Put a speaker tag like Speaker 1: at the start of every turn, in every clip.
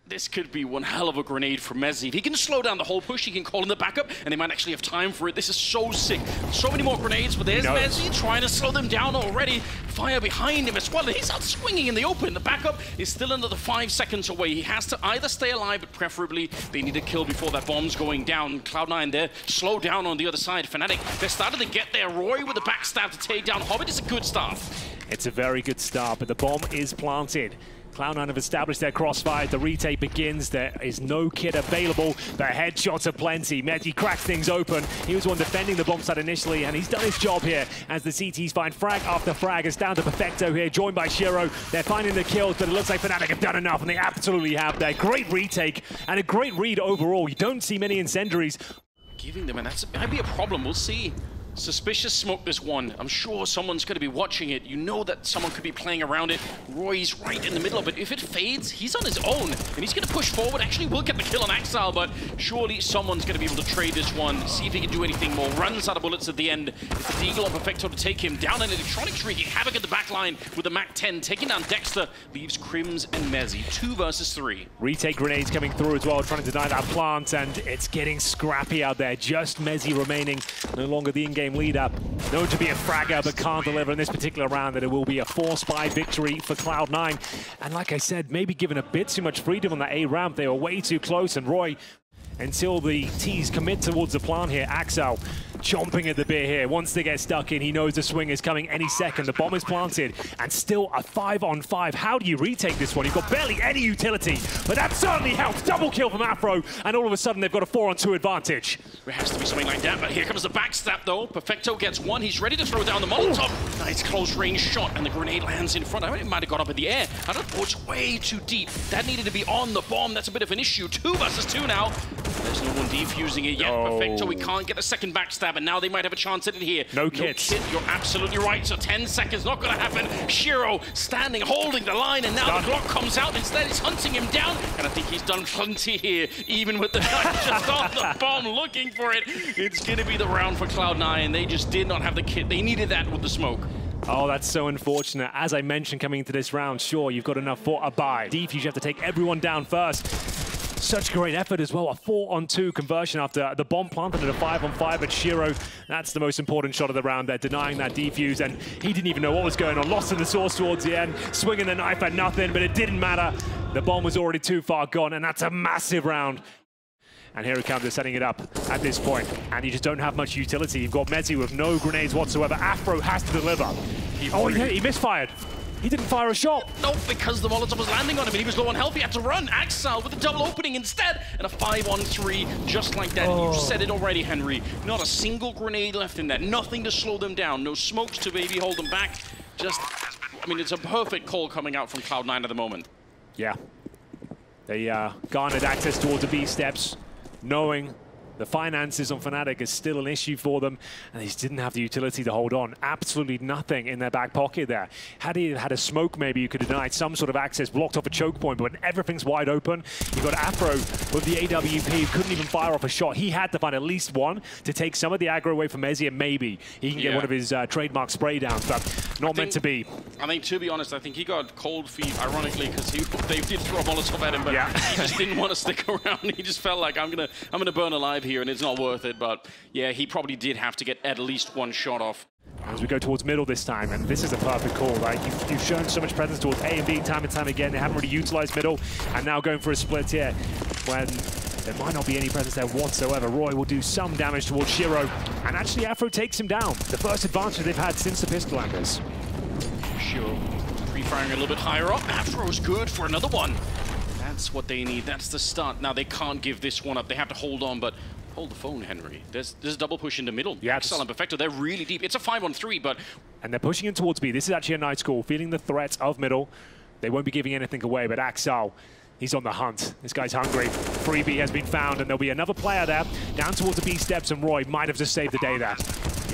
Speaker 1: This could be one hell of a grenade from Mezzi. If he can slow down the whole push, he can call in the backup, and they might actually have time for it. This is so sick. So many more grenades, but there's Mezzi trying to slow them down already. Fire behind him as well, and he's out swinging in the open. The backup is still another 5 seconds away. He has to either stay alive, but preferably they need a kill before that bomb's going down. Cloud9 there, slow down on the other side. Fnatic, they're starting to get there. Roy with the backstab to take down Hobbit is a good start.
Speaker 2: It's a very good start, but the bomb is planted. Cloud9 have established their crossfire. The retake begins. There is no kit available. The headshots are plenty. Mezzi cracks things open. He was one defending the bomb site initially, and he's done his job here as the CTs find frag after frag. It's down to Perfecto here, joined by Shiro. They're finding the kills, but it looks like Fnatic have done enough, and they absolutely have there. Great retake and a great read overall. You don't see many incendiaries.
Speaker 1: Giving them, and that might be a problem. We'll see. Suspicious smoke, this one. I'm sure someone's going to be watching it. You know that someone could be playing around it. Roy's right in the middle of it. If it fades, he's on his own, and he's going to push forward. Actually, will get the kill on Axal, but surely someone's going to be able to trade this one, see if he can do anything more. Runs out of bullets at the end. It's the Deagle on Perfecto to take him down, and Electronics wreaking havoc at the back line with the MAC-10. Taking down Dexter, leaves Crims and Mezzi. 2 versus 3.
Speaker 2: Retake grenades coming through as well, trying to deny that plant, and it's getting scrappy out there. Just Mezzi remaining, no longer the in-game leader. Known to be a fragger, but can't deliver in this particular round, that it will be a 4-spy victory for Cloud9. And like I said, maybe given a bit too much freedom on that A ramp, they were way too close, and Roy, until the T's commit towards the plan here, Axel chomping at the bit here. Once they get stuck in, he knows the swing is coming any second. The bomb is planted, and still a 5-on-5. How do you retake this one? You've got barely any utility, but that certainly helps. Double kill from Afro, and all of a sudden they've got a 4-on-2 advantage.
Speaker 1: There has to be something like that, but here comes the backstab though. Perfecto gets one. He's ready to throw down the Molotov. Nice close range shot, and the grenade lands in front. I think it might have got up in the air. I don't know, it's way too deep. That needed to be on the bomb. That's a bit of an issue. 2 versus 2 now. There's no one defusing it yet. Perfecto, we can't get a second backstab, and now they might have a chance at it here.
Speaker 2: No kits.
Speaker 1: No kit, you're absolutely right. So 10 seconds, not going to happen. Shiro standing, holding the line, and now the Glock comes out. Instead, it's hunting him down, and I think he's done plenty here, even with the knife just on the bomb, looking for it. It's going to be the round for Cloud9. They just did not have the kit. They needed that with the smoke.
Speaker 2: Oh, that's so unfortunate. As I mentioned coming into this round, sure, you've got enough for a buy. Defuse, you have to take everyone down first. Such great effort as well. A 4-on-2 conversion after the bomb planted at a 5-on-5 at Shiro. That's the most important shot of the round there, denying that defuse, and he didn't even know what was going on. Lost in the source towards the end, swinging the knife at nothing, but it didn't matter. The bomb was already too far gone, and that's a massive round. And here it comes, they're setting it up at this point, and you just don't have much utility. You've got Mezzi with no grenades whatsoever. Afro has to deliver. He misfired. He didn't fire a shot.
Speaker 1: No, because the Molotov was landing on him and he was low on health. He had to run. Axel with a double opening instead, and a 5-on-3 just like that. You said it already, Henry. Not a single grenade left in that. Nothing to slow them down. No smokes to maybe hold them back. Just, I mean, it's a perfect call coming out from Cloud9 at the moment.
Speaker 2: Yeah. They garnered access towards the B steps, knowing the finances on Fnatic is still an issue for them, and they just didn't have the utility to hold on. Absolutely nothing in their back pocket there. Had he had a smoke, maybe you could have denied some sort of access, blocked off a choke point, but when everything's wide open, you've got Afro with the AWP, who couldn't even fire off a shot. He had to find at least one to take some of the aggro away from Mezzi, and maybe he can get one of his trademark spray downs, but not meant to be.
Speaker 1: I think, to be honest, I think he got cold feet, ironically, because they did throw a Molotov at him, but he just didn't want to stick around. He just felt like, I'm gonna burn alive here, and it's not worth it. But yeah, he probably did have to get at least one shot off.
Speaker 2: As we go towards middle this time, and this is a perfect call, right? You've shown so much presence towards A and B time and time again. They haven't really utilized middle, and now going for a split here when there might not be any presence there whatsoever. Roy will do some damage towards Shiro, and actually Afro takes him down. The first advantage they've had since the pistol landers.
Speaker 1: Shiro pre-firing a little bit higher up. Afro's good for another one. That's what they need. That's the start. Now they can't give this one up. They have to hold on, but hold the phone, Henry. There's a double push in the middle. Yeah, Axel and Perfecto, they're really deep. It's a 5-on-3, but...
Speaker 2: And they're pushing in towards B. This is actually a nice call. Feeling the threat of middle. They won't be giving anything away, but Axel, he's on the hunt. This guy's hungry. Free B has been found, and there'll be another player there. Down towards the B steps, and Roy might have just saved the day there.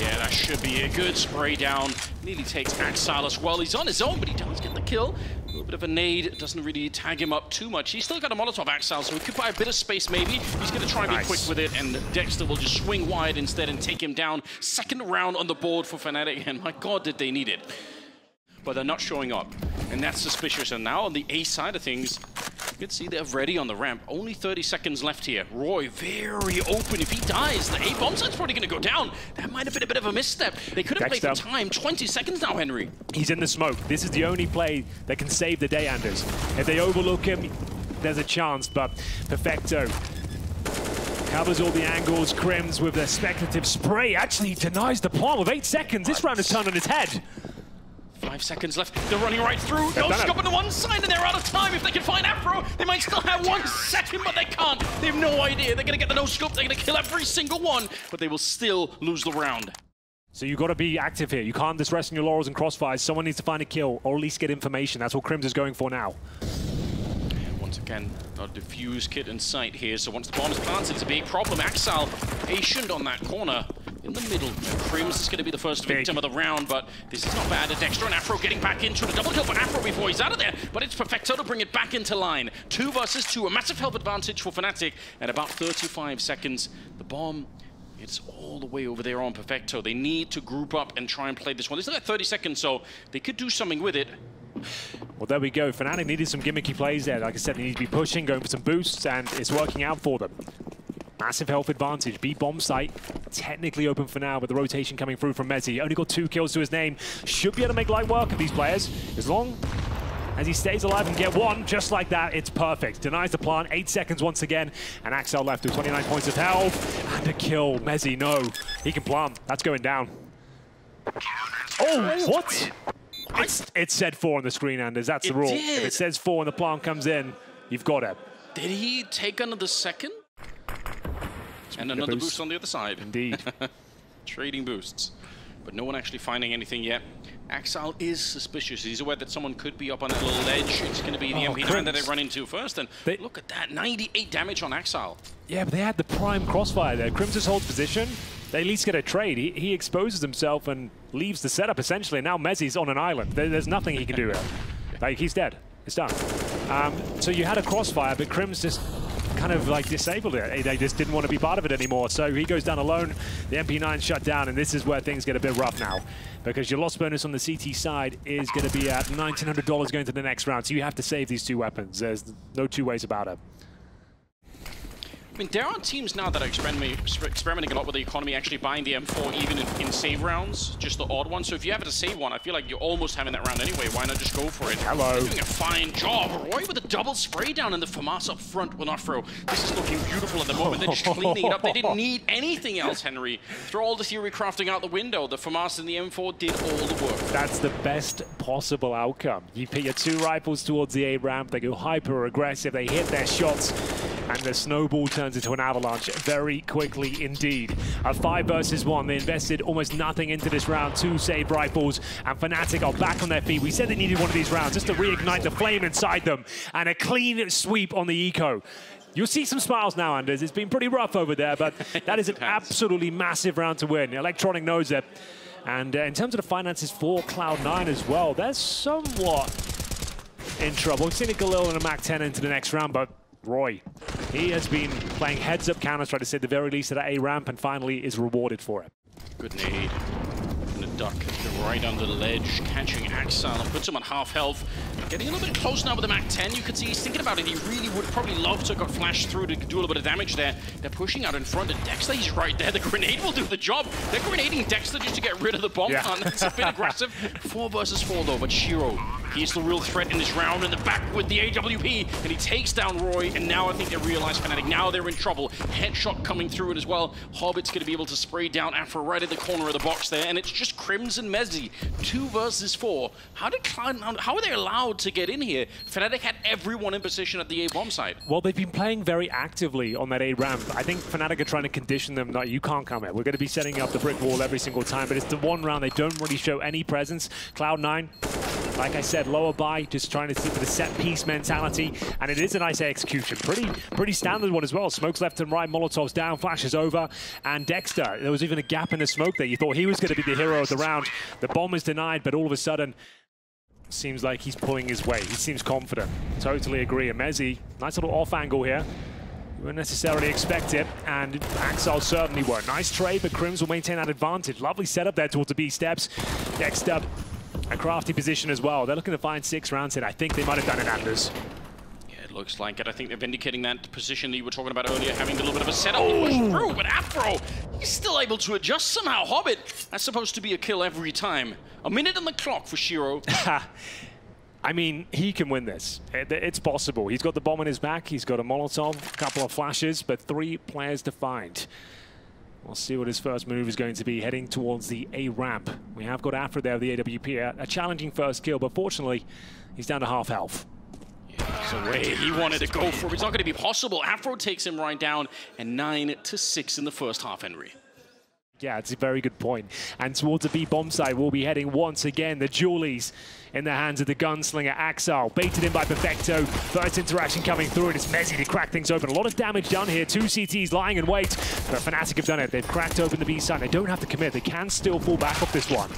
Speaker 1: Yeah, that should be a good spray down. Nearly takes Axel as well. He's on his own, but he does get the kill. A little bit of a nade. Doesn't really tag him up too much. He's still got a Molotov, Axel, so he could buy a bit of space maybe. He's going to try and be quick with it, and Dexter will just swing wide instead and take him down. Second round on the board for Fnatic, and my God, did they need it. But they're not showing up, and that's suspicious. And now on the A side of things, You can see they're ready on the ramp. Only 30 seconds left here. Roy very open. If he dies, the A bomb site's probably going to go down. That might have been a bit of a misstep. They could have played for time. 20 seconds now, Henry.
Speaker 2: He's in the smoke. This is the only play that can save the day, Anders. If they overlook him, there's a chance, but Perfecto covers all the angles. Crims with the speculative spray actually denies the plant with 8 seconds. This round has turned on its head.
Speaker 1: 5 seconds left. They're running right through. No scope on the one side, and they're out of time. If they can find Afro, they might still have 1 second, but they can't. They have no idea. They're going to get the no scope. They're going to kill every single one, but they will still lose the round.
Speaker 2: So you've got to be active here. You can't just rest on your laurels and crossfires. Someone needs to find a kill, or at least get information. That's what Crims is going for now.
Speaker 1: Once again, a diffuse kit in sight here. So once the bomb is planted, it's a big problem. Axal patient on that corner. In the middle, Crims is going to be the first victim of the round, but this is not bad. Dexter and Afro getting back into the double kill for Afro before he's out of there, but it's Perfecto to bring it back into line. 2 versus 2, a massive health advantage for Fnatic at about 35 seconds. The bomb, it's all the way over there on Perfecto. They need to group up and try and play this one. They still have 30 seconds, so they could do something with it.
Speaker 2: Well, there we go. Fnatic needed some gimmicky plays there. Like I said, they need to be pushing, going for some boosts, and it's working out for them. Massive health advantage. B bomb site technically open for now, but the rotation coming through from Mezzi. Only got 2 kills to his name. Should be able to make light work of these players. As long as he stays alive and get 1, just like that, it's perfect. Denies the plant. 8 seconds once again. And Axel left with 29 points of health. And a kill. Mezzi, no. He can plant. That's going down. Oh, what? It said 4 on the screen, Anders. That's the rule. If it says 4 and the plant comes in, you've got it.
Speaker 1: Did he take another second? And another boost on the other side.
Speaker 2: Indeed.
Speaker 1: Trading boosts. But no one actually finding anything yet. Axal is suspicious. He's aware that someone could be up on that little ledge. It's going to be the MP9 that they run into first. And look at that, 98 damage on Axal. Yeah,
Speaker 2: but they had the prime crossfire there. Crims just holds position. They at least get a trade. He exposes himself and leaves the setup, essentially. And now Mezzi's on an island. There's nothing he can do here. Like, he's dead. It's done. So you had a crossfire, but Crims just kind of like disabled it. They just didn't want to be part of it anymore. So he goes down alone. The MP9 shut down, and this is where things get a bit rough now, because your loss bonus on the CT side is going to be at $1,900 going to the next round. So you have to save these 2 weapons. There's no 2 ways about it.
Speaker 1: I mean, there are teams now that are experimenting a lot with the economy, actually buying the M4 even in save rounds, just the odd one. So if you have to save one, I feel like you're almost having that round anyway. Why not just go for it?
Speaker 2: Hello.
Speaker 1: They're doing a fine job. Roy with a double spray down, and the FAMAS up front with Afro. This is looking beautiful at the moment. They're just cleaning it up. They didn't need anything else, Henry. Throw all the theory crafting out the window. The FAMAS and the M4 did all the work.
Speaker 2: That's the best possible outcome. You put your 2 rifles towards the A ramp. They go hyper aggressive. They hit their shots, and the snowball turns into an avalanche very quickly indeed. A 5 versus 1. They invested almost nothing into this round. 2 saved rifles, and Fnatic are back on their feet. We said they needed one of these rounds just to reignite the flame inside them, and a clean sweep on the eco. You'll see some smiles now, Anders. It's been pretty rough over there, but that is an absolutely massive round to win. Electronic knows it. And in terms of the finances for Cloud9 as well, they're somewhat in trouble. We've seen a Galil and a MAC-10 into the next round, but Roy, he has been playing heads-up Counter-Strike to say the very least at A ramp, and finally is rewarded for it.
Speaker 1: Good nade. And a duck right under the ledge, catching Axal and puts him on half health. Getting a little bit close now with the MAC-10. You can see he's thinking about it. He really would probably love to have got flashed through to do a little bit of damage there. They're pushing out in front, and Dexter, he's right there. The grenade will do the job. They're grenading Dexter just to get rid of the bomb plant. That's a bit aggressive. 4 versus 4 though, but Shiro, he's the real threat in this round, in the back with the AWP, and he takes down Roy, and now I think they realize Fnatic, now they're in trouble. Headshot coming through it as well. Hobbit's going to be able to spray down Afro right at the corner of the box there, and it's just Crims and Mezzi. 2 versus 4. How are they allowed to get in here? Fnatic had everyone in position at the A bomb site.
Speaker 2: Well, they've been playing very actively on that A ramp. I think Fnatic are trying to condition them that you can't come here. We're going to be setting up the brick wall every single time, but it's the one round they don't really show any presence. Cloud9, like I said, lower by, just trying to stick to the set piece mentality, and it is a nice execution. Pretty standard one as well. Smokes left and right, Molotovs down, flashes over, and Dexter, there was even a gap in the smoke there. You thought he was going to be the hero of the round. The bomb is denied, but all of a sudden, seems like he's pulling his weight. He seems confident. Totally agree. And Mezzi, nice little off angle here. You wouldn't necessarily expect it, and Axel certainly won't. Nice trade, but Crims will maintain that advantage. Lovely setup there towards the B steps. Dexter, a crafty position as well. They're looking to find 6 rounds here. I think they might have done it, Anders.
Speaker 1: looks like it. I think they're vindicating that position that you were talking about earlier, having a little bit of a setup. Push through, but Afro, he's still able to adjust somehow. Hobbit, that's supposed to be a kill every time. A minute on the clock for Shiro.
Speaker 2: I mean, he can win this. It's possible. He's got the bomb on his back. He's got a Molotov, a couple of flashes, but 3 players to find. We'll see what his first move is going to be, heading towards the A ramp. We have got Afro there, the AWP, a challenging first kill, but fortunately, he's down to half health.
Speaker 1: So way he wanted to go for it. It's not going to be possible. Afro takes him right down, and 9-6 in the first half, Henry.
Speaker 2: Yeah, it's a very good point. And towards the B bomb side, we'll be heading once again. The Julies in the hands of the gunslinger Axel. Baited in by Perfecto. First interaction coming through, and it's Mezzi to crack things open. A lot of damage done here. 2 CTs lying in wait. But Fnatic have done it. They've cracked open the B side. They don't have to commit. They can still fall back off this one.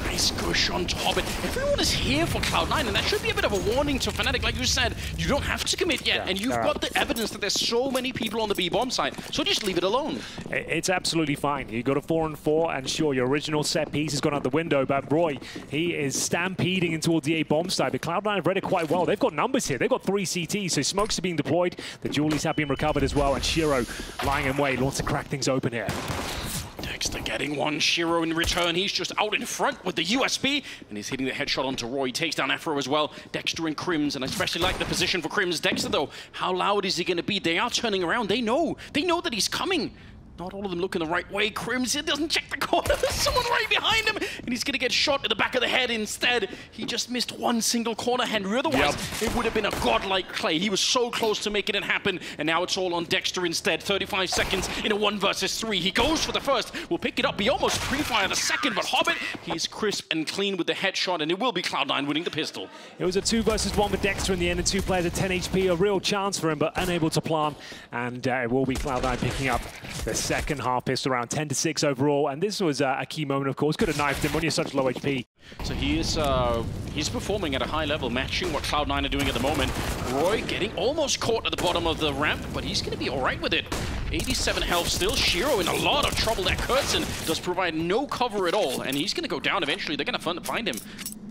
Speaker 1: Nice push on top. Everyone is here for Cloud9, and that should be a bit of a warning to Fnatic. Like you said, you don't have to commit yet, and you've got the evidence that there's so many people on the B-bomb side, so just leave it alone.
Speaker 2: It's absolutely fine. You got a 4-on-4, and sure, your original set piece has gone out the window, but Roy, he is stampeding in towards the A-bomb side, but Cloud9 have read it quite well. They've got numbers here. They've got 3 CTs, so smokes are being deployed. The Julies have been recovered as well, and Shiro lying in wait, wants to crack things open here.
Speaker 1: Dexter getting one. Shiro in return. He's just out in front with the USB, and he's hitting the headshot onto Roy. He takes down Afro as well. Dexter and Crims, and I especially like the position for Crims. Dexter, though, how loud is he going to be? They are turning around. They know that he's coming. Not all of them looking the right way. Crims, he doesn't check the corner. There's someone right behind him, and he's going to get shot in the back of the head instead. He just missed one single corner, Henry. Otherwise, it would have been a godlike play. He was so close to making it happen, and now it's all on Dexter instead. 35 seconds in a 1 versus 3. He goes for the first. We'll pick it up. He almost pre-fired the second, but Hobbit, he's crisp and clean with the headshot, and it will be Cloud9 winning the pistol.
Speaker 2: It was a 2 versus 1 with Dexter in the end, and 2 players at 10 HP. A real chance for him, but unable to plant, and it will be Cloud9 picking up the second half pistol round, 10-6 overall, and this was a key moment, of course. Could have knifed him when you're such low HP.
Speaker 1: So he's performing at a high level, matching what Cloud9 are doing at the moment. Roy getting almost caught at the bottom of the ramp, but he's going to be all right with it. 87 health still. Shiro in a lot of trouble. That Kurtzen does provide no cover at all, and he's going to go down eventually. They're going to find him.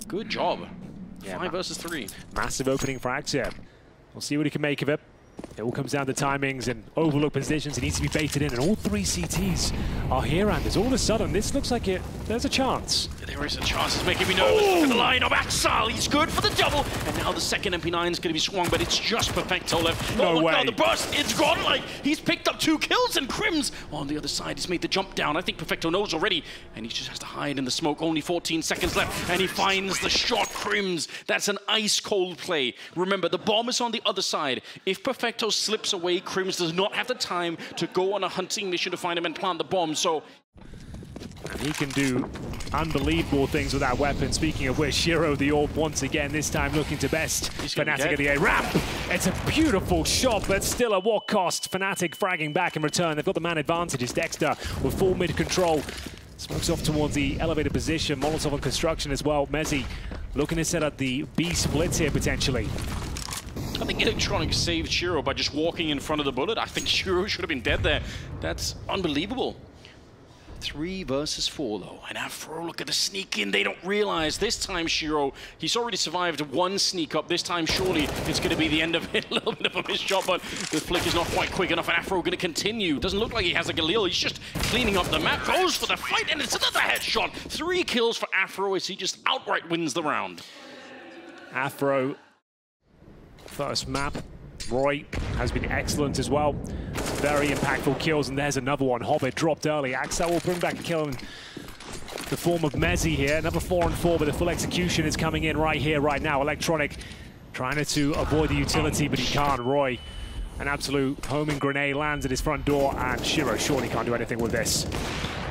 Speaker 1: Good job. 5 versus 3.
Speaker 2: Massive opening for Axia. We'll see what he can make of it. It all comes down to timings and overlook positions. It needs to be baited in, and all 3 CTs are here, Anders. All of a sudden, this looks like there's a chance.
Speaker 1: There is a chance. It's making me nervous. Look at the line of Axel. He's good for the double. And now the second MP9 is going to be swung, but it's just Perfecto left.
Speaker 2: No way.
Speaker 1: The burst. It's gone. Like, he's picked up 2 kills, and Crims on the other side. He's made the jump down. I think Perfecto knows already, and he just has to hide in the smoke. Only 14 seconds left, and he finds the shot. Crims. That's an ice-cold play. Remember, the bomb is on the other side. If Perfecto slips away, Crims does not have the time to go on a hunting mission to find him and plant the bomb. So
Speaker 2: and he can do unbelievable things with that weapon. Speaking of which, Shiro the orb once again, this time looking to best. Fnatic at the A ramp. It's a beautiful shot, but still at what cost? Fnatic fragging back in return. They've got the man advantage. It's Dexter with full mid control. Smokes off towards the elevated position. Molotov on construction as well. Mezzi looking to set up the B splits here potentially.
Speaker 1: I think Electronic saved Shiro by just walking in front of the bullet. I think Shiro should have been dead there. That's unbelievable. 3 versus 4 though, and Afro, look at the sneak in. They don't realize this time Shiro, he's already survived 1 sneak up. This time surely it's going to be the end of it. A little bit of a missed shot, but the flick is not quite quick enough, and Afro going to continue. Doesn't look like he has a Galil. He's just cleaning up the map, goes for the fight, and it's another headshot. 3 kills for Afro as he just outright wins the round.
Speaker 2: Afro, first map. Roy has been excellent as well. Very impactful kills, and there's another one. Hobbit dropped early. Axel will bring back a kill in the form of Mezzi here. Another 4-on-4, but the full execution is coming in right here, right now. Electronic trying to avoid the utility, but he can't. Roy, an absolute homing grenade lands at his front door, and Shiro surely can't do anything with this.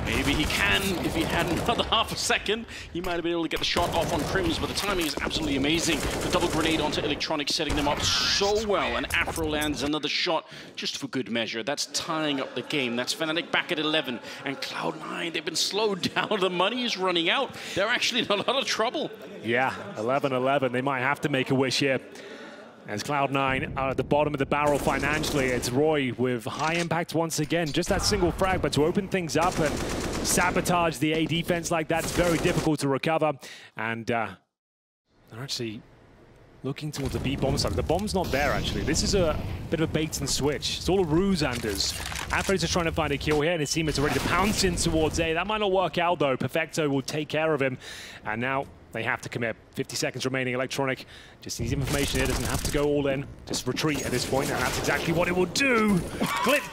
Speaker 1: Maybe he can. If he had another half a second, he might have been able to get the shot off on Crims, but the timing is absolutely amazing. The double grenade onto Electronic, setting them up so well, and Afro lands another shot just for good measure. That's tying up the game. That's Fnatic back at 11, and Cloud9, they've been slowed down. The money is running out. They're actually in a lot of trouble.
Speaker 2: Yeah, 11-11. They might have to make a wish here. As Cloud9 are at the bottom of the barrel financially, it's Roy with high impact once again. Just that single frag, but to open things up and sabotage the A defense like that, it's very difficult to recover. And they're actually looking towards the B bomb side. The bomb's not there, actually. This is a bit of a bait and switch. It's all a ruse, Anders. Afro's just trying to find a kill here, and his teammates are ready to pounce in towards A. That might not work out, though. Perfecto will take care of him. And now they have to commit. 50 seconds remaining. Electronic just needs information here. Doesn't have to go all in. Just retreat at this point, and that's exactly what it will do.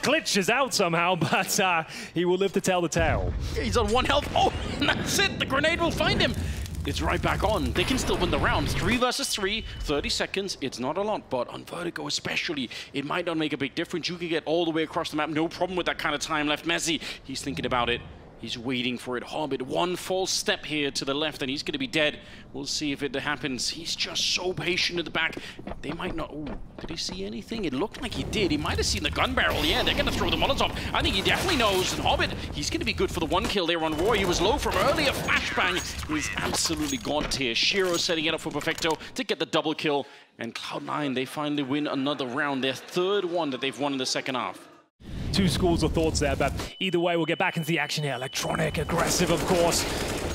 Speaker 2: Glitches out somehow, but he will live to tell the tale.
Speaker 1: He's on 1 health. Oh, and that's it. The grenade will find him. It's right back on. They can still win the round. 3 versus 3, 30 seconds. It's not a lot, but on Vertigo especially, it might not make a big difference. You can get all the way across the map. No problem with that kind of time left. Messi, he's thinking about it. He's waiting for it. Hobbit, one false step here to the left, and he's going to be dead. We'll see if it happens. He's just so patient at the back. They might not... Oh, did he see anything? It looked like he did. He might have seen the gun barrel. Yeah, they're going to throw the Molotov. I think he definitely knows. And Hobbit, he's going to be good for the 1 kill there on Roy. He was low from earlier. Flashbang is absolutely gaunt here. Shiro setting it up for Perfecto to get the double kill. And Cloud9, they finally win another round. Their 3rd one that they've won in the second half.
Speaker 2: 2 schools of thoughts there, but either way, we'll get back into the action here. Electronic, aggressive, of course,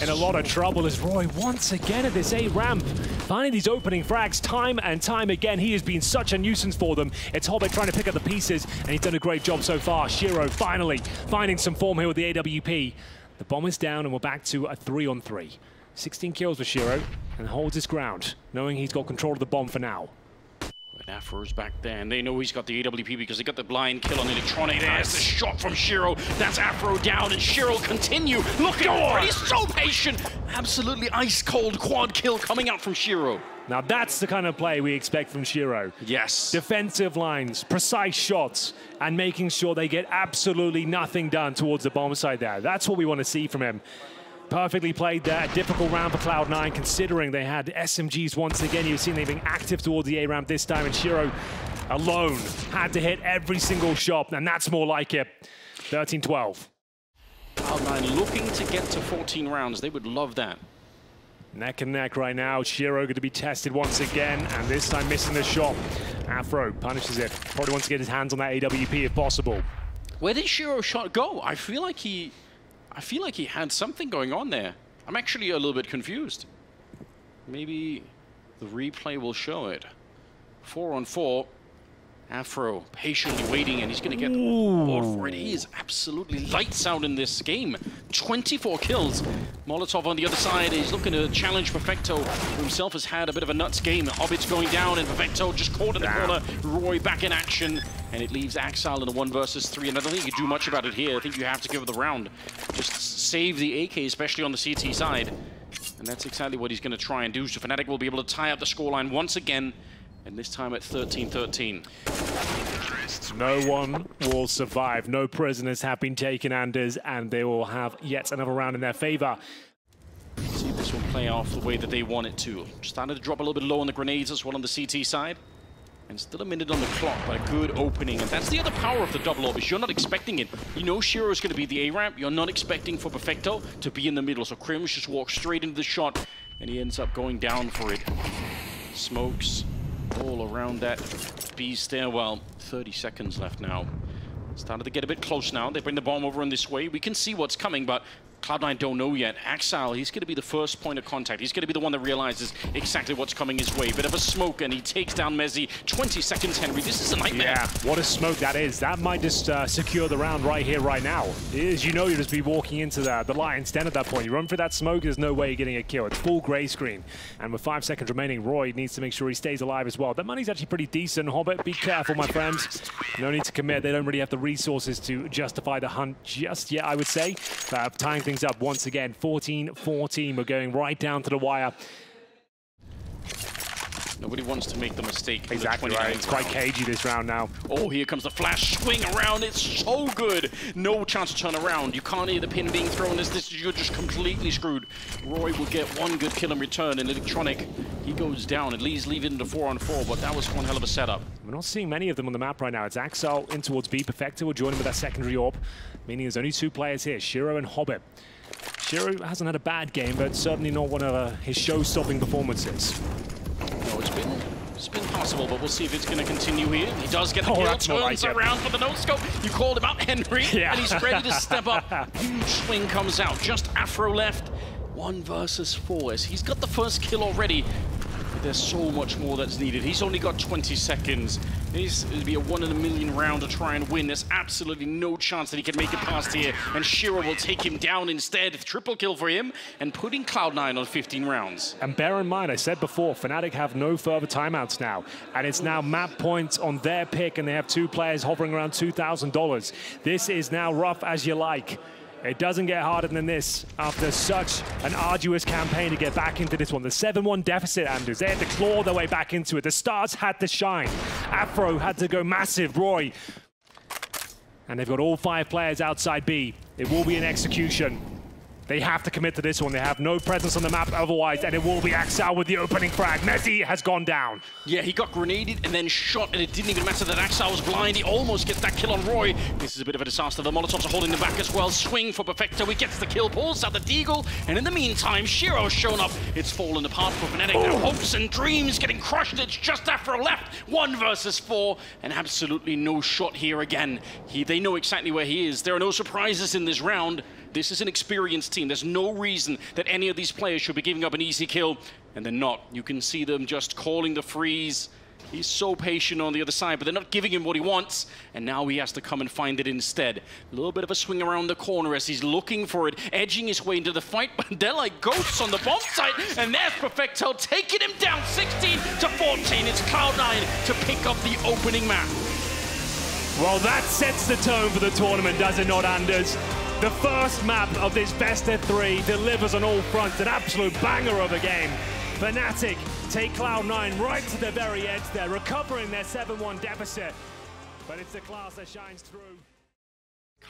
Speaker 2: in a lot of trouble as Roy once again at this A ramp, finding these opening frags time and time again. He has been such a nuisance for them. It's Hobbit trying to pick up the pieces, and he's done a great job so far. Shiro finally finding some form here with the AWP. The bomb is down, and we're back to a 3-on-3. 16 kills for Shiro, and holds his ground, knowing he's got control of the bomb for now.
Speaker 1: Afro's back there, and they know he's got the AWP because they got the blind kill on Electronic. There's the shot from Shiro. That's Afro down, and Shiro continue. Look at him, he's so patient. Absolutely ice-cold quad kill coming out from Shiro.
Speaker 2: Now that's the kind of play we expect from Shiro.
Speaker 1: Yes.
Speaker 2: Defensive lines, precise shots, and making sure they get absolutely nothing done towards the bomb side there. That's what we want to see from him. Perfectly played there. A difficult round for Cloud9, considering they had SMGs once again. You've seen them being active towards the A ramp this time, and Shiro alone had to hit every single shot, and that's more like it. 13-12.
Speaker 1: Cloud9 looking to get to 14 rounds. They would love that.
Speaker 2: Neck and neck right now. Shiro going to be tested once again, and this time missing the shot. Afro punishes it. Probably wants to get his hands on that AWP if possible.
Speaker 1: Where did Shiro's shot go? I feel like he had something going on there. I'm actually a little bit confused. Maybe the replay will show it. 4-on-4. Afro patiently waiting, and he's going to get the board for it. He is absolutely lights out in this game. 24 kills. Molotov on the other side is looking to challenge Perfecto, who himself has had a bit of a nuts game. Hobbit's going down, and Perfecto just caught in the corner. Roy back in action, and it leaves Axel in a 1 versus 3. And I don't think you can do much about it here. I think you have to give it the round. Just save the AK, especially on the CT side. And that's exactly what he's going to try and do. So Fnatic will be able to tie up the scoreline once again, and this time at 13-13.
Speaker 2: No one will survive. No prisoners have been taken, Anders, and they will have yet another round in their favor.
Speaker 1: See if this will play off the way that they want it to. Started to drop a little bit low on the grenades as well on the CT side. And still a minute on the clock, but a good opening. And that's the other power of the double orb, is you're not expecting it. You know Shiro is going to be the A-ramp. You're not expecting for Perfecto to be in the middle. So Crims just walks straight into the shot, and he ends up going down for it. Smokes all around that B stairwell. 30 seconds left now. Started to get a bit close now. They bring the bomb over in this way. We can see what's coming, but Cloud9 don't know yet. Axel, he's going to be the first point of contact. He's going to be the one that realizes exactly what's coming his way. Bit of a smoke, and he takes down Messi. 20 seconds, Henry. This is a nightmare.
Speaker 2: Yeah, what a smoke that is. That might just secure the round right here, right now. As you know, you'll just be walking into the Lion's Den at that point. You run through that smoke, there's no way you're getting a kill. It's full gray screen. And with 5 seconds remaining, Roy needs to make sure he stays alive as well. That money's actually pretty decent. Hobbit, be careful, my friends. No need to commit. They don't really have the resources to justify the hunt just yet, I would say. Tying things up once again. 14-14. We're going right down to the wire.
Speaker 1: Nobody wants to make the mistake.
Speaker 2: Exactly right. It's quite cagey this round now.
Speaker 1: Oh, here comes the flash swing around. It's so good. No chance to turn around. You can't hear the pin being thrown. You're just completely screwed. Roy will get 1 good kill in return. And Electronic, he goes down. At least leave it into 4-on-4, but that was one hell of a setup.
Speaker 2: We're not seeing many of them on the map right now. It's Axel in towards B. Perfecto will join him with that secondary orb, meaning there's only 2 players here, Shiro and Hobbit. Shiro hasn't had a bad game, but certainly not one of his show-stopping performances.
Speaker 1: No, it's been possible, but we'll see if it's going to continue here. He does get the kill, turns around for the no-scope. You called him out, Henry, and he's ready to step up. Huge swing comes out, just Afro left. 1 versus 4, as he's got the first kill already. There's so much more that's needed. He's only got 20 seconds. This will be a 1 in a million round to try and win. There's absolutely no chance that he can make it past here. And Shiro will take him down instead. Triple kill for him and putting Cloud9 on 15 rounds.
Speaker 2: And bear in mind, I said before, Fnatic have no further timeouts now. And it's now map points on their pick, and they have 2 players hovering around $2,000. This is now rough as you like. It doesn't get harder than this after such an arduous campaign to get back into this one. The 7-1 deficit, Anders, they had to claw their way back into it. The stars had to shine. Afro had to go massive. Roy. And they've got all 5 players outside B. It will be an execution. They have to commit to this one. They have no presence on the map otherwise, and it will be Axel with the opening frag. Messi has gone down.
Speaker 1: Yeah, he got grenaded and then shot, and it didn't even matter that Axel was blind. He almost gets that kill on Roy. This is a bit of a disaster. The Molotovs are holding them back as well. Swing for Perfecto. He gets the kill, pulls out the Deagle, and in the meantime, Shiro's shown up. It's fallen apart for Fnatic. Their hopes and dreams getting crushed. It's just Afro left. 1 versus 4, and absolutely no shot here again. They know exactly where he is. There are no surprises in this round. This is an experienced team. There's no reason that any of these players should be giving up an easy kill, and they're not. You can see them just calling the freeze. He's so patient on the other side, but they're not giving him what he wants, and now he has to come and find it instead. A little bit of a swing around the corner as he's looking for it, edging his way into the fight, but they're like ghosts on the bomb site, and there's Perfecto taking him down 16 to 14. It's Cloud9 to pick up the opening map.
Speaker 2: Well, that sets the tone for the tournament, does it not, Anders? The first map of this best of 3 delivers on all fronts, an absolute banger of a game. Fnatic take Cloud9 right to the very edge there, recovering their 7-1 deficit. But it's the class that shines through.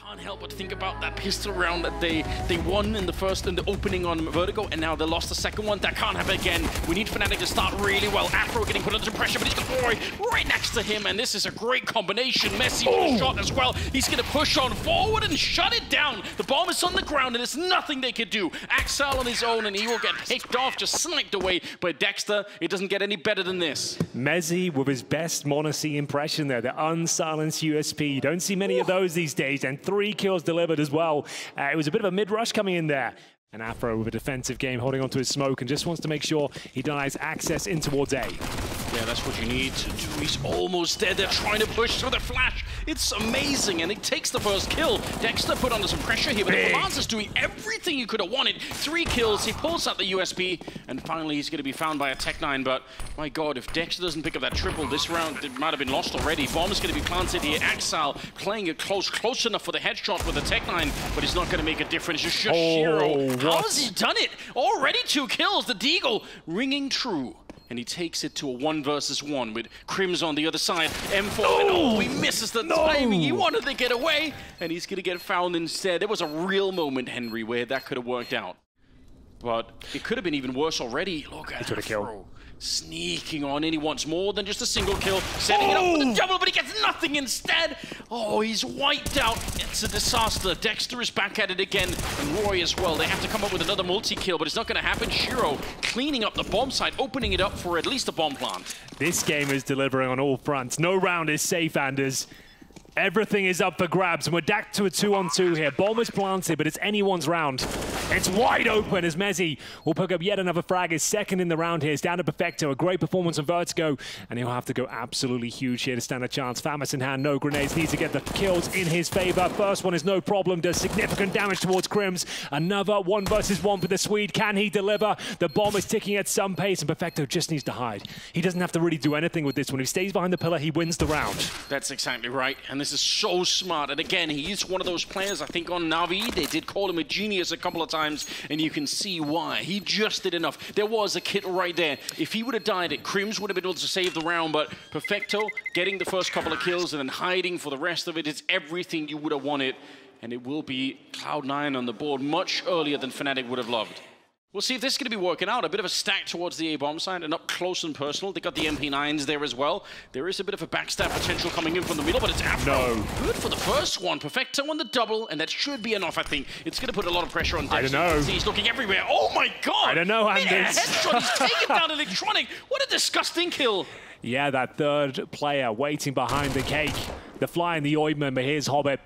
Speaker 1: Can't help but think about that pistol round that they won in the opening on Vertigo, and now they lost the second one. That can't happen again. We need Fnatic to start really well. Afro getting put under pressure, but he's got Roy right next to him, and this is a great combination. Messi with a shot as well. He's going to push on forward and shut it down. The bomb is on the ground, and there's nothing they could do. Axel on his own, and he will get picked off, just sniped away by Dexter. It doesn't get any better than this.
Speaker 2: Messi with his best Monacy impression there, the unsilenced USP. You don't see many of those these days, and 3 kills delivered as well. It was a bit of a mid-rush coming in there. And Afro with a defensive game, holding onto his smoke, and just wants to make sure he denies access in towards A.
Speaker 1: Yeah, that's what you need to do. He's almost dead. They're trying to push through the flash. It's amazing, and it takes the first kill. Dexter put under some pressure here, but Lance is doing everything you could have wanted. 3 kills, he pulls out the USB, and finally he's going to be found by a Tech9. But my God, if Dexter doesn't pick up that triple this round, it might have been lost already. Bomb is going to be planted here. Axel playing it close enough for the headshot with the Tech9, but he's not going to make a difference. It's just Shiro. How has he done it? Already 2 kills. The Deagle ringing true. And he takes it to a 1 versus 1 with Crims on the other side. M4, and he misses the timing. He wanted to get away, and he's going to get found instead. There was a real moment, Henry, where that could have worked out. But it could have been even worse already. Look at Afro sneaking on in. He wants more than just a single kill. Setting it up for the double, but he gets nothing instead. Oh, he's wiped out. It's a disaster. Dexter is back at it again, and Roy as well. They have to come up with another multi-kill, but it's not going to happen. Shiro cleaning up the bomb site, opening it up for at least a bomb plant.
Speaker 2: This game is delivering on all fronts. No round is safe, Anders. Everything is up for grabs, and we're back to a 2-on-2 here. Bomb is planted, but it's anyone's round. It's wide open as Messi will pick up yet another frag. His second in the round here. It's down to Perfecto. A great performance on Vertigo, and he'll have to go absolutely huge here to stand a chance. Famas in hand, no grenades. Needs to get the kills in his favor. First one is no problem. Does significant damage towards Crims. Another 1 versus 1 for the Swede. Can he deliver? The bomb is ticking at some pace, and Perfecto just needs to hide. He doesn't have to really do anything with this one. If he stays behind the pillar, he wins the round.
Speaker 1: That's exactly right, and this is so smart. And again, he's one of those players, I think on Na'Vi, they did call him a genius a couple of times, and you can see why. He just did enough. There was a kit right there. If he would have died, Crims would have been able to save the round, but Perfecto getting the first couple of kills and then hiding for the rest of it is everything you would have wanted, and it will be Cloud9 on the board much earlier than Fnatic would have loved. We'll see if this is going to be working out. A bit of a stack towards the A-bomb side and up close and personal. They got the MP9s there as well. There is a bit of a backstab potential coming in from the middle, but it's Afro. Good for the first one. Perfecto on the double, and that should be enough, I think. It's going to put a lot of pressure on Dexter.
Speaker 2: I don't know.
Speaker 1: He's looking everywhere. Oh my God!
Speaker 2: I don't know, Anders.
Speaker 1: Headshot. He's taken down Electronic. What a disgusting kill.
Speaker 2: Yeah, that third player waiting behind the cake. The fly and the ointment, but here's Hobbit.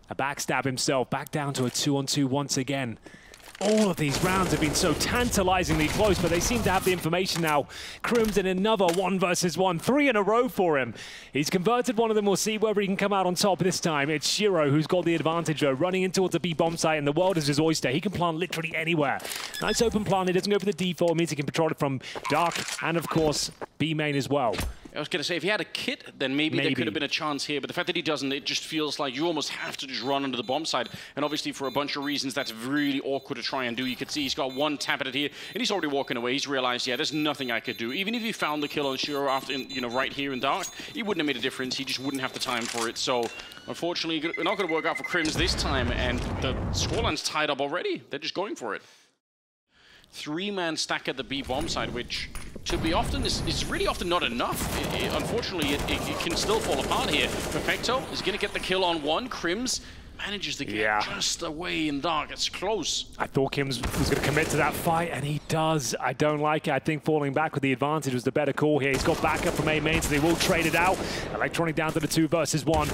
Speaker 2: A backstab himself. Back down to a 2-on-2 once again. All of these rounds have been so tantalizingly close, but they seem to have the information now. Crimson, another 1 versus 1, 3 in a row for him. He's converted one of them. We'll see whether he can come out on top this time. It's Shiro who's got the advantage, though, running in towards the B-bomb site, and the world is his oyster. He can plant literally anywhere. Nice open plant. He doesn't go for the default. It means he can control it from Dark and, of course, B-main as well.
Speaker 1: I was going to say, if he had a kit, then maybe there could have been a chance here. But the fact that he doesn't, it just feels like you almost have to just run under the bomb side. And obviously, for a bunch of reasons, that's really awkward to try and do. You can see he's got one tap at it here, and he's already walking away. He's realized, yeah, there's nothing I could do. Even if he found the kill on Shiro after, right here in Dark, it wouldn't have made a difference. He just wouldn't have the time for it. So, unfortunately, it's not going to work out for Crims this time. And the scoreline's tied up already. They're just going for it. 3-man stack at the B bomb side, which to be often is really often not enough. Unfortunately, it can still fall apart here. Perfecto is going to get the kill on one. Crims manages to get just away in Dark. It's close. I
Speaker 2: thought Kims was going to commit to that fight, and he does. I don't like it. I think falling back with the advantage was the better call here. He's got backup from A-main, so they will trade it out. Electronic down to the 2 versus 1.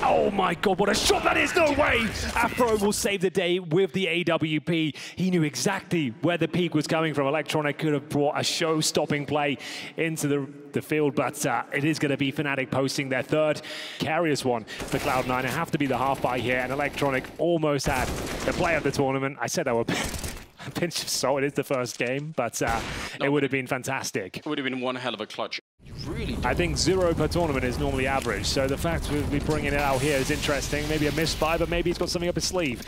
Speaker 2: Oh my god, what a shot that is! No way! Afro will save the day with the AWP. He knew exactly where the peak was coming from. Electronic could have brought a show-stopping play into the field, but it is going to be Fnatic posting their 3rd carriers one for Cloud9. It have to be the half-buy here, and Electronic almost had the play of the tournament. I said that would a pinch of salt. It is the first game, but it would have been fantastic.
Speaker 1: It would have been one hell of a clutch. Really
Speaker 2: I think 0 per tournament is normally average, so the fact we're bringing it out here is interesting. Maybe a misfire, but maybe he's got something up his sleeve.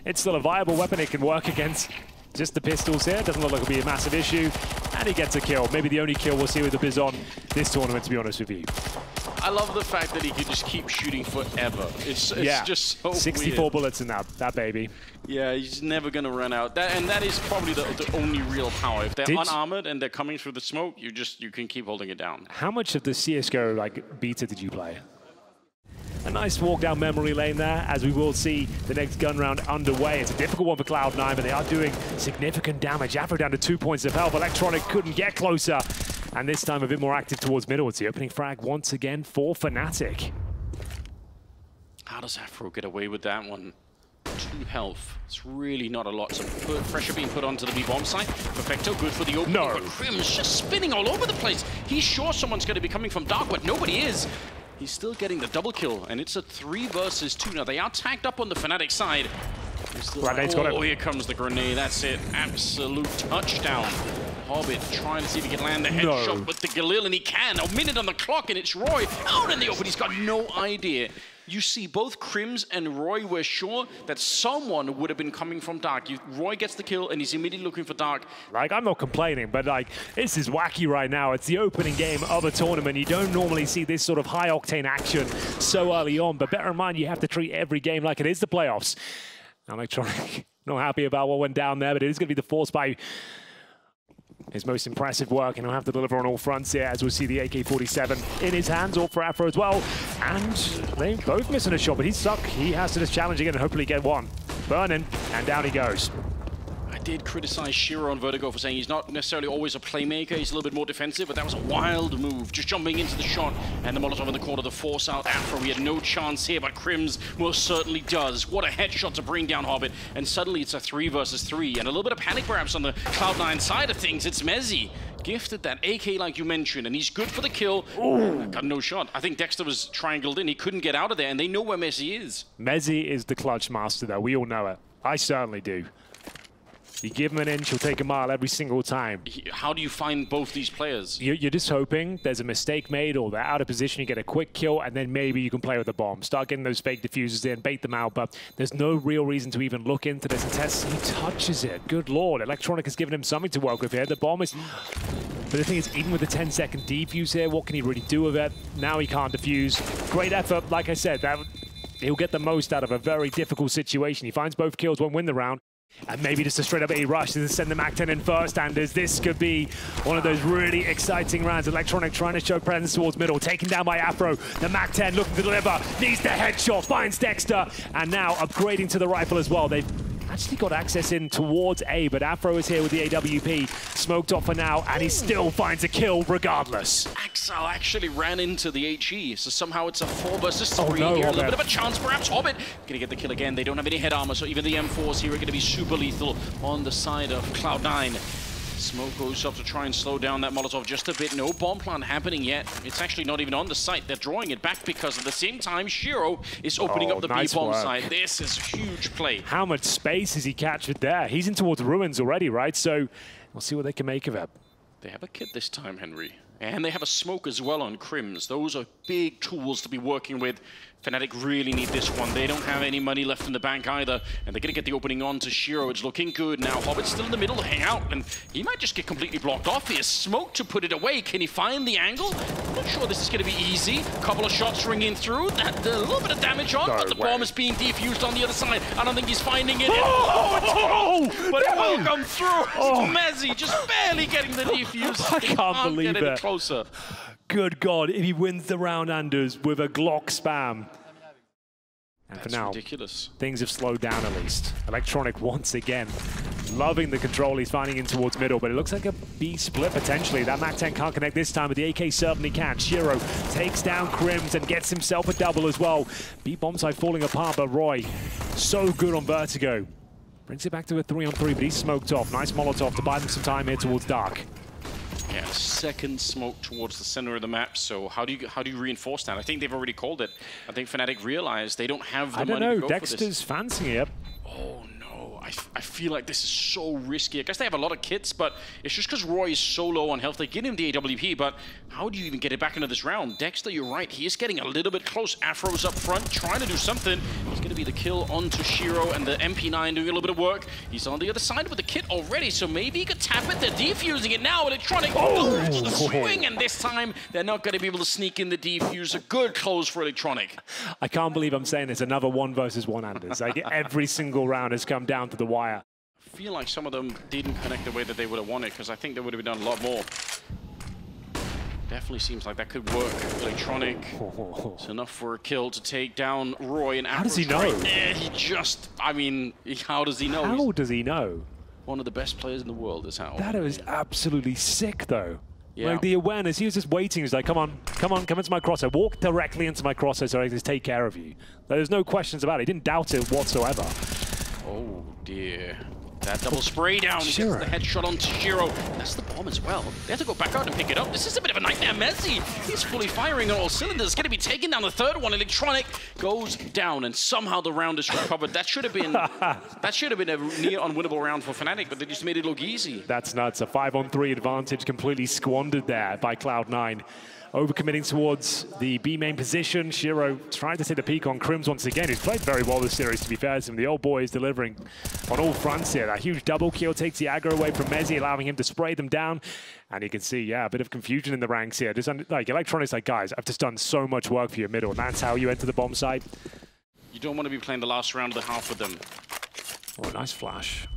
Speaker 2: It's still a viable weapon. It can work against just the pistols here. Doesn't look like it'll be a massive issue. And he gets a kill. Maybe the only kill we'll see with the Bizon this tournament, to be honest with you.
Speaker 1: I love the fact that he could just keep shooting forever. It's just so
Speaker 2: 64
Speaker 1: weird.
Speaker 2: bullets in that baby.
Speaker 1: Yeah, he's never going to run out. And that is probably the only real power. If they're unarmored and they're coming through the smoke, you can keep holding it down.
Speaker 2: How much of the CSGO beta did you play? A nice walk down memory lane there, as we will see the next gun round underway. It's a difficult one for Cloud9, but they are doing significant damage. Afro down to 2 points of health. Electronic couldn't get closer. And this time a bit more active towards middle. It's the opening frag once again for Fnatic.
Speaker 1: How does Afro get away with that one? 2 health. It's really not a lot. Some pressure being put onto the B-bomb site. Perfecto, good for the opening.
Speaker 2: No.
Speaker 1: But Crim's just spinning all over the place. He's sure someone's going to be coming from Dark, but nobody is. He's still getting the double kill, and it's a 3 versus 2. Now, they are tagged up on the Fnatic side. Oh, here comes the grenade. That's it. Absolute touchdown. Hobbit trying to see if he can land the headshot with the Galil, and he can. A minute on the clock, and it's Roy out in the open. He's got no idea. You see, both Crims and Roy were sure that someone would have been coming from Dark. Roy gets the kill, and he's immediately looking for Dark.
Speaker 2: I'm not complaining, but this is wacky right now. It's the opening game of a tournament. You don't normally see this sort of high-octane action so early on, but bear in mind, you have to treat every game like it is the playoffs. Electronic, not happy about what went down there, but it is going to be the force by his most impressive work, and he'll have to deliver on all fronts here, as we'll see the AK-47 in his hands, all for Afro as well. And they both missing a shot, but he's stuck. He has to just challenge again and hopefully get one. Burning, and down he goes.
Speaker 1: I did criticize Shiro on Vertigo for saying he's not necessarily always a playmaker. He's a little bit more defensive, but that was a wild move. Just jumping into the shot, and the Molotov in the corner to force out Afro. He had no chance here, but Crims most certainly does. What a headshot to bring down Hobbit, and suddenly it's a 3 versus 3, and a little bit of panic perhaps on the Cloud9 side of things. It's Mezzi. Gifted that AK like you mentioned, and he's good for the kill. Ooh. Got no shot. I think Dexter was triangled in. He couldn't get out of there, and they know where Mezzi is.
Speaker 2: Mezzi is the clutch master, though. We all know it. I certainly do. You give him an inch, he'll take a mile every single time.
Speaker 1: How do you find both these players?
Speaker 2: You're just hoping there's a mistake made or they're out of position, you get a quick kill, and then maybe you can play with the bomb. Start getting those fake diffusers in, bait them out, but there's no real reason to even look into this and test. He touches it. Good lord. Electronic has given him something to work with here. The bomb is... But the thing is, even with the 10-second defuse here, what can he really do with it? Now he can't defuse. Great effort. Like I said, he'll get the most out of a very difficult situation. He finds both kills, won't win the round. And maybe just a straight-up A rush to send the MAC-10 in first, and as this could be one of those really exciting rounds. Electronic trying to show presence towards middle, taken down by Afro. The MAC-10 looking to deliver, needs the headshot, finds Dexter, and now upgrading to the rifle as well. They've actually got access in towards A, but Afro is here with the AWP, smoked off for now, and he still finds a kill regardless.
Speaker 1: Axel actually ran into the HE, so somehow it's a 4 versus 3
Speaker 2: no,
Speaker 1: here. A
Speaker 2: Hobbit.
Speaker 1: little bit of a chance, perhaps. Hobbit gonna get the kill again. They don't have any head armor, so even the M4s here are gonna be super lethal on the side of Cloud9. Smoke goes up to try and slow down that Molotov just a bit. No bomb plant happening yet. It's actually not even on the site. They're drawing it back because at the same time, Shiro is opening up the
Speaker 2: nice
Speaker 1: B-bomb
Speaker 2: work.
Speaker 1: site. This is a huge play.
Speaker 2: How much space has he captured there? He's in towards ruins already, right? So we'll see what they can make of it.
Speaker 1: They have a kit this time, Henry. And they have a smoke as well on Crims. Those are big tools to be working with. Fnatic really need this one. They don't have any money left in the bank either. And they're going to get the opening on to Shiro. It's looking good now. Hobbit's still in the middle to hang out. And he might just get completely blocked off. He has smoke to put it away. Can he find the angle? I'm not sure this is going to be easy. Couple of shots ringing through. That a little bit of damage on, but the bomb is being defused on the other side. I don't think he's finding it. But it will come through. It's Mezzy just barely getting the defuse.
Speaker 2: I can't believe
Speaker 1: get
Speaker 2: it.
Speaker 1: any closer.
Speaker 2: Good God, if he wins the round, Anders, with a Glock spam. And
Speaker 1: That's
Speaker 2: for now,
Speaker 1: ridiculous.
Speaker 2: things have slowed down at least. Electronic once again, loving the control he's finding in towards middle, but it looks like a B split potentially. That MAC-10 can't connect this time, but the AK certainly can. Shiro takes down Crims and gets himself a double as well. B bomb side falling apart, but Roy, so good on Vertigo. Brings it back to a 3-on-3, but he's smoked off. Nice Molotov to buy them some time here towards Dark.
Speaker 1: Yeah, second smoke towards the center of the map. So how do you reinforce that? I think they've already called it. I think Fnatic realized they don't have the money to go for this.
Speaker 2: Dexter's fancying it.
Speaker 1: Oh no, I feel like this is so risky. I guess they have a lot of kits, but it's just because Roy is so low on health. They get him the AWP, but how do you even get it back into this round? Dexter, you're right. He is getting a little bit close. Afro's up front, trying to do something. He's going to be the kill onto Shiro, and the MP9 doing a little bit of work. He's on the other side with the kit already, so maybe he could tap it. They're defusing it now. Electronic goes to the swing, and this time they're not going to be able to sneak in the defuse. A good close for Electronic.
Speaker 2: I can't believe I'm saying this. Another 1 versus 1, Anders. Like, every single round has come down to the wire.
Speaker 1: I feel like some of them didn't connect the way that they would have wanted, because I think they would have done a lot more. Definitely seems like that could work. Electronic. It's enough for a kill to take down Roy. And
Speaker 2: how does he know?
Speaker 1: Right there. He just, I mean, how does he know?
Speaker 2: How does he know?
Speaker 1: One of the best players in the world is how.
Speaker 2: That was absolutely sick, though.
Speaker 1: Yeah.
Speaker 2: Like, the awareness, he was just waiting. He was like, come on, come into my crosshair. Walk directly into my crosshair so I can just take care of you. There's no questions about it. He didn't doubt it whatsoever.
Speaker 1: Oh, dear. That double spray down. He
Speaker 2: Shiro.
Speaker 1: gets the headshot onto Shiro. That's the bomb as well. They have to go back out and pick it up. This is a bit of a nightmare. Messi, he's fully firing on all cylinders. Going to be taking down the third one. Electronic goes down, and somehow the round is recovered. That should have been a near unwinnable round for Fnatic, but they just made it look easy.
Speaker 2: That's nuts. A 5-on-3 advantage completely squandered there by Cloud9. Overcommitting towards the B main position. Shiro trying to take the peak on Crims once again. He's played very well this series, to be fair to him. The old boy is delivering on all fronts here. That huge double kill takes the aggro away from Mezzy, allowing him to spray them down. And you can see, yeah, a bit of confusion in the ranks here. Just like Electronics, like, guys, I've just done so much work for your middle, and that's how you enter the bomb site.
Speaker 1: You don't want to be playing the last round of the half with them.
Speaker 2: Oh, nice flash.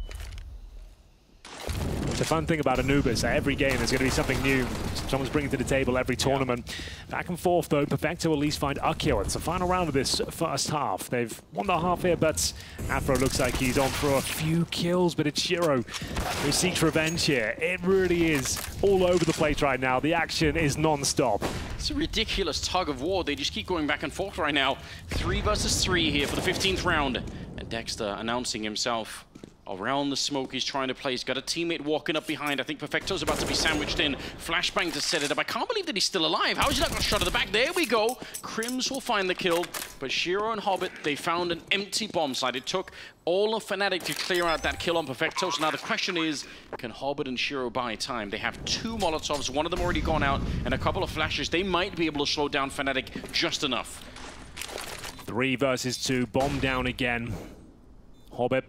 Speaker 2: The fun thing about Anubis, every game there's going to be something new someone's bringing to the table every tournament. Yeah. Back and forth though, Perfecto will at least find a kill. It's the final round of this first half. They've won the half here, but Afro looks like he's on for a few kills, but it's Shiro who seeks revenge here. It really is all over the place right now. The action is non-stop.
Speaker 1: It's a ridiculous tug of war. They just keep going back and forth right now. 3 versus 3 here for the 15th round. And Dexter announcing himself around the smoke he's trying to play. He's got a teammate walking up behind. I think Perfecto's about to be sandwiched in. Flashbang to set it up. I can't believe that he's still alive. How is he not got shot at the back? There we go. Crims will find the kill. But Shiro and Hobbit, they found an empty bomb site. It took all of Fnatic to clear out that kill on Perfecto. So now the question is, can Hobbit and Shiro buy time? They have 2 Molotovs, one of them already gone out, and a couple of flashes. They might be able to slow down Fnatic just enough.
Speaker 2: 3 versus 2, bomb down again. Hobbit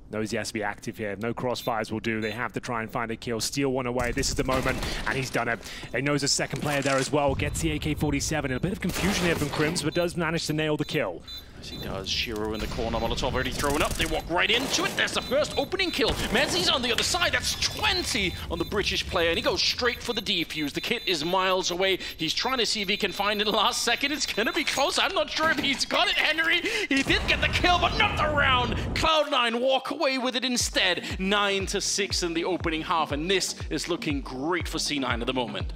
Speaker 2: knows he has to be active here. No crossfires will do. They have to try and find a kill. Steal one away. This is the moment, and he's done it. He knows a second player there as well. Gets the AK-47. And a bit of confusion here from Crims, but does manage to nail the kill.
Speaker 1: Yes, he does. Shiro in the corner. Molotov already thrown up. They walk right into it. There's the first opening kill. Mezzi's on the other side. That's 20 on the British player, and he goes straight for the defuse. The kit is miles away. He's trying to see if he can find it in the last second. It's going to be close. I'm not sure if he's got it, Henry. He did get the kill, but not the round. Cloud9 walk away with it instead. 9-6 in the opening half, and this is looking great for C9 at the moment.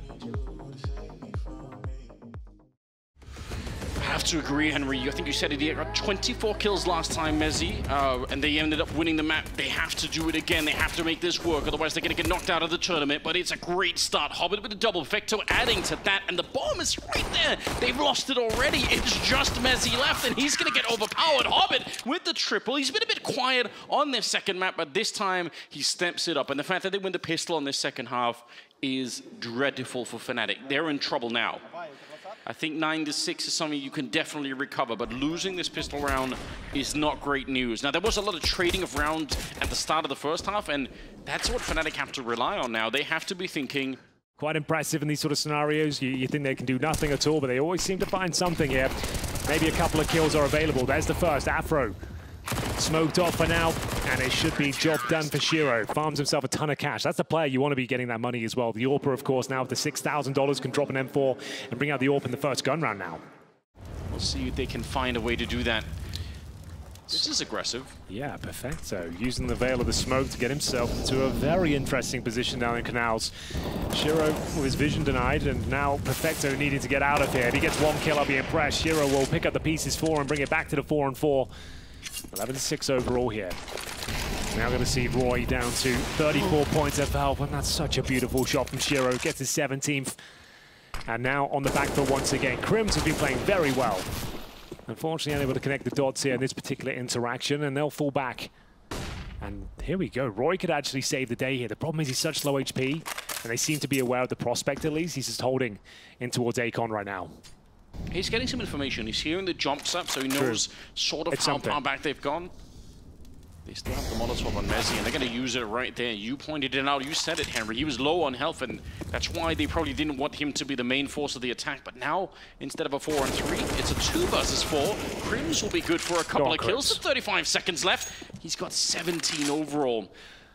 Speaker 1: I have to agree, Henry. I think you said it. He got 24 kills last time, Mezzi, and they ended up winning the map. They have to do it again. They have to make this work, otherwise they're going to get knocked out of the tournament. But it's a great start. Hobbit with a double. Vecto adding to that, and the bomb is right there. They've lost it already. It's just Mezzi left, and he's going to get overpowered. Hobbit with the triple. He's been a bit quiet on their second map, but this time he steps it up. And the fact that they win the pistol on this second half is dreadful for Fnatic. They're in trouble now. I think 9-6 is something you can definitely recover, but losing this pistol round is not great news. Now, there was a lot of trading of rounds at the start of the first half, and that's what Fnatic have to rely on now. They have to be thinking...
Speaker 2: Quite impressive in these sort of scenarios. You think they can do nothing at all, but they always seem to find something here. Maybe a couple of kills are available. There's the first. Afro smoked off for now, and it should be job done for Shiro. Farms himself a ton of cash. That's the player you want to be getting that money as well. The AWPer, of course, now with the $6,000 can drop an M4 and bring out the AWP in the first gun round now.
Speaker 1: We'll see if they can find a way to do that. This is aggressive.
Speaker 2: Yeah, Perfecto using the veil of the smoke to get himself into a very interesting position down in Canals. Shiro with his vision denied, and now Perfecto needing to get out of here. If he gets one kill, I'll be impressed. Shiro will pick up the pieces 4 and bring it back to the 4-4. 11-6 overall here. Now going to see Roy down to 34 points at Valve, and that's such a beautiful shot from Shiro. Gets his 17th. And now on the back foot once again. Crims has been playing very well. Unfortunately, unable to connect the dots here in this particular interaction, and they'll fall back. And here we go. Roy could actually save the day here. The problem is he's such low HP, and they seem to be aware of the prospect at least. He's just holding in towards Akon right now.
Speaker 1: He's getting some information. He's hearing the jumps up, so he knows sort of how far back they've gone. They still have the Molotov on Mezzi, and they're going to use it right there. You pointed it out. You said it, Henry. He was low on health, and that's why they probably didn't want him to be the main force of the attack. But now, instead of a 4-on-3, it's a 2 versus 4. Crims will be good for a couple of kills. 35 seconds left. He's got 17 overall.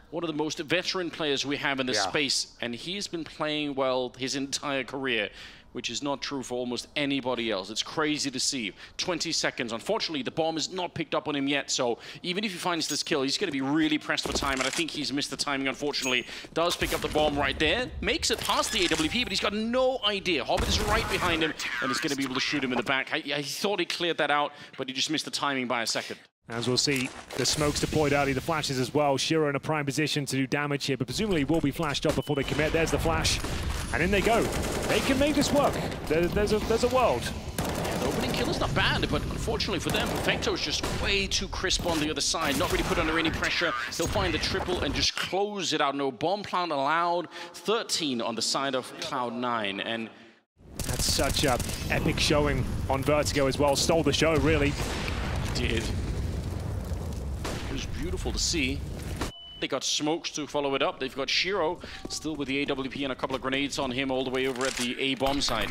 Speaker 1: One of the most veteran players we have in this space, and he's been playing well his entire career, which is not true for almost anybody else. It's crazy to see. 20 seconds. Unfortunately, the bomb is not picked up on him yet, so even if he finds this kill, he's going to be really pressed for time, and I think he's missed the timing, unfortunately. Does pick up the bomb right there, makes it past the AWP, but he's got no idea. Hobbit is right behind him, and he's going to be able to shoot him in the back. He thought he cleared that out, but he just missed the timing by a second.
Speaker 2: As we'll see, the smokes deployed early, the flashes as well. Shiro in a prime position to do damage here, but presumably will be flashed up before they commit. There's the flash, and in they go. They can make this work. There's a world.
Speaker 1: Yeah, the opening kill is not bad, but unfortunately for them, Perfecto is just way too crisp on the other side. Not really put under any pressure. He'll find the triple and just close it out. No bomb plant allowed. 13 on the side of Cloud9, and
Speaker 2: that's such a epic showing on Vertigo as well. Stole the show, really.
Speaker 1: He did. It was beautiful to see. They got smokes to follow it up. They've got Shiro still with the AWP and a couple of grenades on him all the way over at the A-bomb side.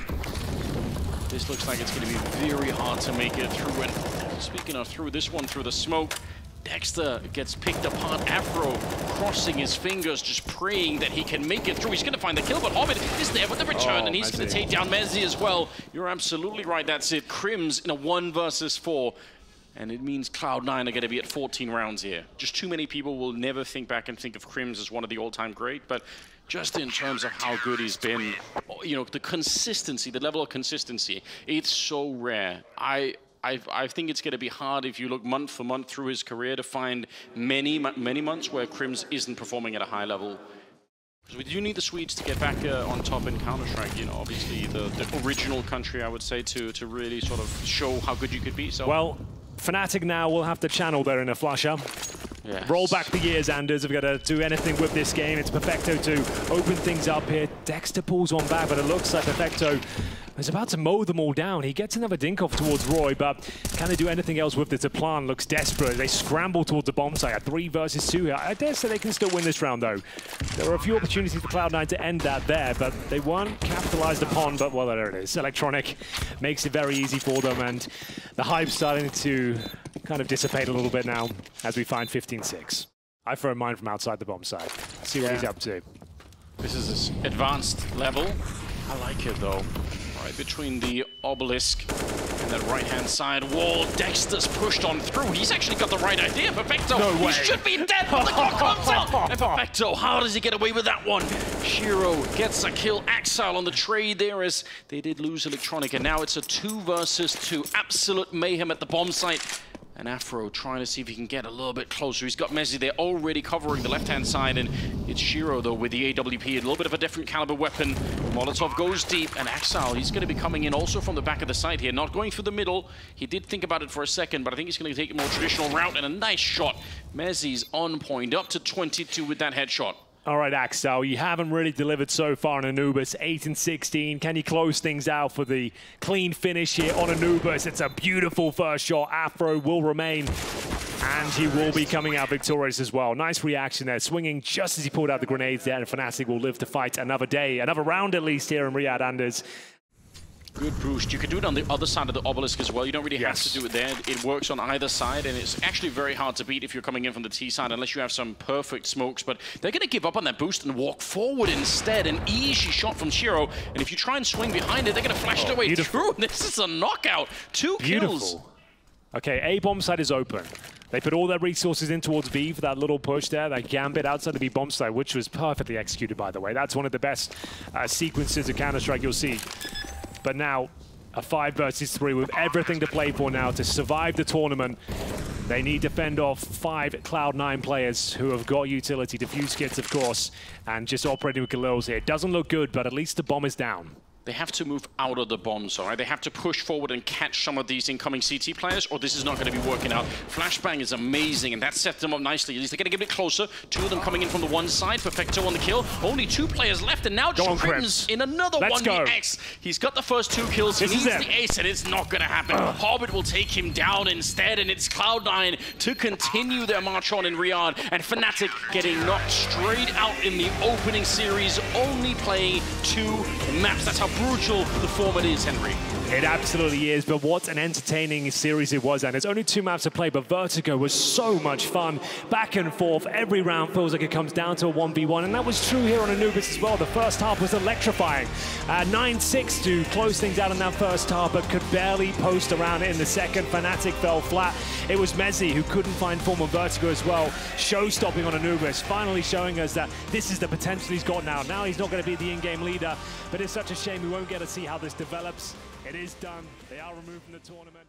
Speaker 1: This looks like it's going to be very hard to make it through. And speaking of through, this one through the smoke, Dexter gets picked apart. Afro crossing his fingers, just praying that he can make it through. He's going to find the kill, but Hobbit is there with the return, and he's going to take down Mezzi as well. You're absolutely right. That's it. Crims in a 1 versus 4. And it means Cloud9 are going to be at 14 rounds here. Just too many people will never think back and think of Crims as one of the all-time great, but just in terms of how good he's been, you know, the consistency, the level of consistency, it's so rare. I think it's going to be hard if you look month for month through his career to find many months where Crims isn't performing at a high level. Because we do need the Swedes to get back on top in Counter-Strike, you know, obviously the original country, I would say, to really sort of show how good you could be. So.
Speaker 2: Well, Fnatic now will have to channel their inner flusher.
Speaker 1: Yes.
Speaker 2: Roll back the years, Anders. If we've got to do anything with this game, it's Perfecto to open things up here. Dexter pulls one back, but it looks like Perfecto is about to mow them all down. He gets another dink off towards Roy, but can they do anything else with it? The plan looks desperate. They scramble towards the bomb site. 3 versus 2 here. I dare say they can still win this round, though. There were a few opportunities for Cloud9 to end that there, but they weren't capitalized upon. But, well, there it is. Electronic makes it very easy for them, and the hype's starting to kind of dissipate a little bit now as we find 15-6. I throw mine from outside the bomb side. See what he's up to.
Speaker 1: This is his advanced level. I like it though. Right between the obelisk and that right-hand side wall. Dexter's pushed on through. He's actually got the right idea. Perfecto.
Speaker 2: No way.
Speaker 1: He should be dead, but the clock comes out. And Perfecto, how does he get away with that one? Shiro gets a kill. Axile on the trade there as they did lose Electronic. And now it's a 2 versus 2. Absolute mayhem at the bomb site. And Afro trying to see if he can get a little bit closer. He's got Mezzi there already covering the left-hand side, and it's Shiro, though, with the AWP. A little bit of a different caliber weapon. Molotov goes deep, and Axile, he's going to be coming in also from the back of the side here, not going through the middle. He did think about it for a second, but I think he's going to take a more traditional route, and a nice shot. Mezzi's on point, up to 22 with that headshot.
Speaker 2: All right, Axel, you haven't really delivered so far on Anubis. 8 and 16. Can you close things out for the clean finish here on Anubis? It's a beautiful first shot. Afro will remain, and he will be coming out victorious as well. Nice reaction there, swinging just as he pulled out the grenades there, and Fnatic will live to fight another day, another round at least here in Riyadh, Anders.
Speaker 1: Good boost. You can do it on the other side of the obelisk as well. You don't really have to do it there. It works on either side, and it's actually very hard to beat if you're coming in from the T side unless you have some perfect smokes. But they're going to give up on that boost and walk forward instead. An easy shot from Shiro, and if you try and swing behind it, they're going to flash their way through. This is a knockout. 2 kills.
Speaker 2: Okay, A bomb side is open. They put all their resources in towards B for that little push there, that gambit outside the B bomb side, which was perfectly executed, by the way. That's one of the best sequences of Counter-Strike you'll see. But now, a 5 versus 3 with everything to play for now to survive the tournament. They need to fend off 5 Cloud9 players who have got utility, defuse kits, of course, and just operating with Galils here. It doesn't look good, but at least the bomb is down.
Speaker 1: They have to move out of the bombs, all right? They have to push forward and catch some of these incoming CT players, or this is not going to be working out. Flashbang is amazing, and that sets them up nicely. At least they're going to get a bit closer. 2 of them coming in from the one side. Perfecto on the kill. Only 2 players left, and now Trims in another 1vx. He's got the first 2 kills. He needs the ace, and it's not going to happen. Hobbit will take him down instead, and it's Cloud9 to continue their march on in Riyadh. And Fnatic getting knocked straight out in the opening series, only playing 2 maps. That's how brutal the format is, Henry.
Speaker 2: It absolutely is, but what an entertaining series it was, and there's only 2 maps to play, but Vertigo was so much fun. Back and forth, every round feels like it comes down to a 1v1, and that was true here on Anubis as well. The first half was electrifying. 9-6 to close things out in that first half, but could barely post around it in the second. Fnatic fell flat. It was Mezzi who couldn't find form on Vertigo as well. Show-stopping on Anubis, finally showing us that this is the potential he's got now. Now he's not going to be the in-game leader, but it's such a shame we won't get to see how this develops. It is done. They are removed from the tournament.